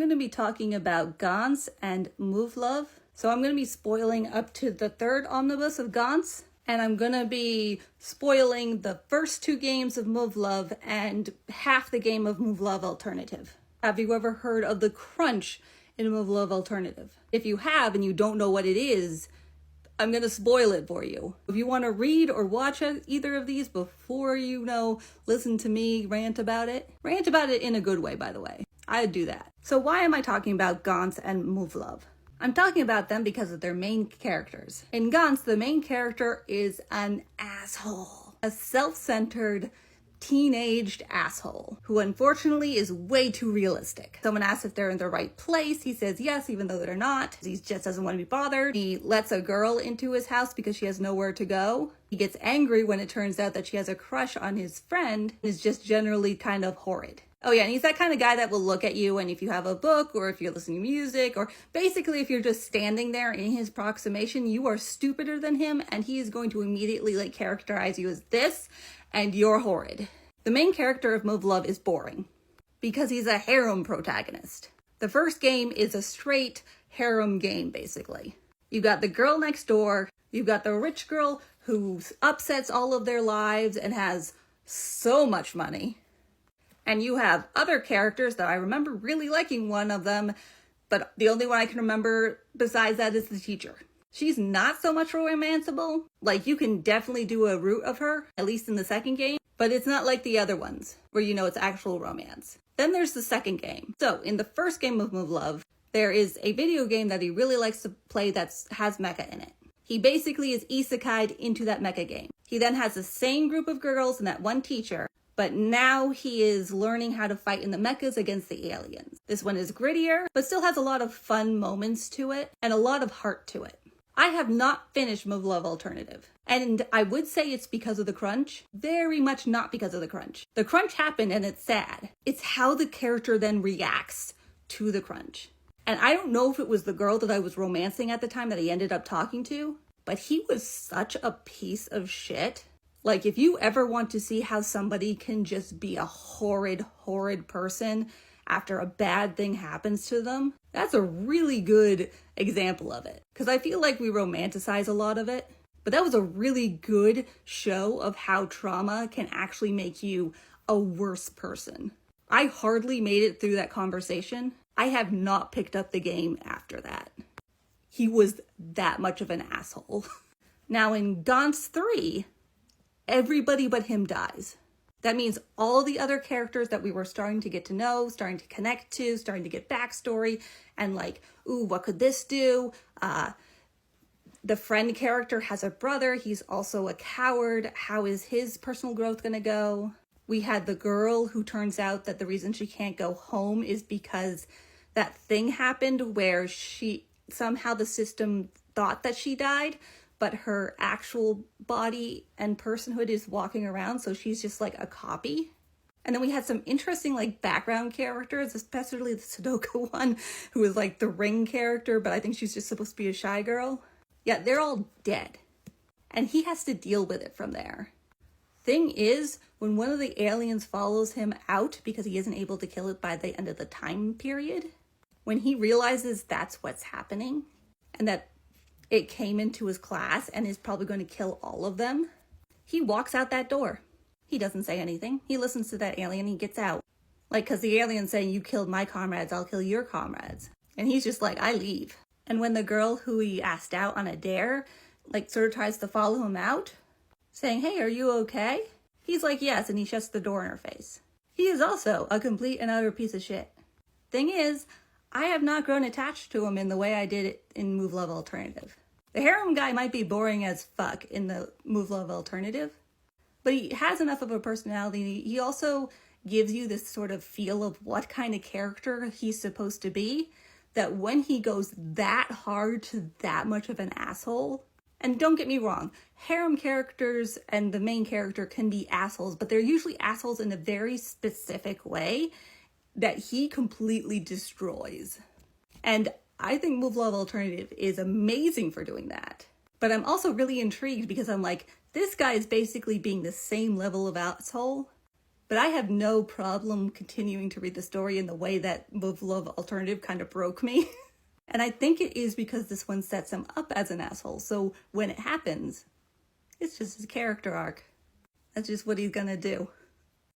going to be talking about Gantz and Move Love. So I'm going to be spoiling up to the third omnibus of Gantz, and I'm going to be spoiling the first two games of Move Love and half the game of Move Love Alternative. Have you ever heard of the crunch in Move Love Alternative? If you have and you don't know what it is, I'm going to spoil it for you. If you want to read or watch either of these before listen to me rant about it in a good way, by the way. I'd do that. So why am I talking about Gantz and Move Love? I'm talking about them because of their main characters. In Gantz, the main character is an asshole. A self-centered, teenaged asshole who unfortunately is way too realistic. Someone asks if they're in the right place. He says yes, even though they're not. He just doesn't want to be bothered. He lets a girl into his house because she has nowhere to go. He gets angry when it turns out that she has a crush on his friend and is just generally kind of horrid. Oh yeah, and he's that kind of guy that will look at you, and if you have a book or if you're listening to music or basically if you're just standing there in his proximation, you are stupider than him and he is going to immediately characterize you as this and you're horrid. The main character of Move Love is boring because he's a harem protagonist. The first game is a straight harem game, basically. You got the girl next door, you've got the rich girl who upsets all of their lives and has so much money. And you have other characters that I remember really liking one of them, but the only one I can remember besides that is the teacher. She's not so much romanceable. Like, you can definitely do a root of her, at least in the second game, but it's not like the other ones, where it's actual romance. Then there's the second game. So, in the first game of Move Love, there is a video game that he really likes to play that has mecha in it. He basically is isekai'd into that mecha game. He then has the same group of girls and that one teacher, but now he is learning how to fight in the mechas against the aliens. This one is grittier, but still has a lot of fun moments to it and a lot of heart to it. I have not finished Move Love Alternative, and I would say it's because of the crunch. Very much not because of the crunch. The crunch happened and it's sad. It's how the character then reacts to the crunch. And I don't know if it was the girl that I was romancing at the time that he ended up talking to, but he was such a piece of shit. Like, if you ever want to see how somebody can just be a horrid, horrid person after a bad thing happens to them, that's a really good example of it. Because I feel like we romanticize a lot of it, but that was a really good show of how trauma can actually make you a worse person. I hardly made it through that conversation. I have not picked up the game after that. He was that much of an asshole. Now in Gantz 3, everybody but him dies. That means all the other characters that we were starting to get to know, starting to connect to, starting to get backstory, and like, ooh, what could this do? The friend character has a brother. He's also a coward. How is his personal growth going to go? We had the girl who turns out that the reason she can't go home is because that thing happened where somehow the system thought that she died, but her actual body and personhood is walking around, so she's just like a copy. And then we had some interesting background characters, especially the Sudoku one, who is like the ring character, but I think she's just supposed to be a shy girl. Yeah, they're all dead. And he has to deal with it from there. Thing is, when one of the aliens follows him out because he isn't able to kill it by the end of the time period, when he realizes that's what's happening, and that it came into his class and is probably going to kill all of them, he walks out that door. He doesn't say anything. He listens to that alien, he gets out. Because the alien's saying, you killed my comrades, I'll kill your comrades. And he's just like, I leave. And when the girl who he asked out on a dare, sort of tries to follow him out, saying, hey, are you okay? He's like, yes, and he shuts the door in her face. He is also a complete and utter piece of shit. Thing is, I have not grown attached to him in the way I did it in Move Love Alternative. The harem guy might be boring as fuck in the Move Love Alternative, but he has enough of a personality. He also gives you this sort of feel of what kind of character he's supposed to be, that when he goes that hard to that much of an asshole, and don't get me wrong, harem characters and the main character can be assholes, but they're usually assholes in a very specific way that he completely destroys. And I think Move Love Alternative is amazing for doing that. But I'm also really intrigued because I'm like, this guy is basically being the same level of asshole But I have no problem continuing to read the story in the way that Move Love Alternative kind of broke me. And I think it is because this one sets him up as an asshole. So when it happens, it's just his character arc. That's just what he's gonna do.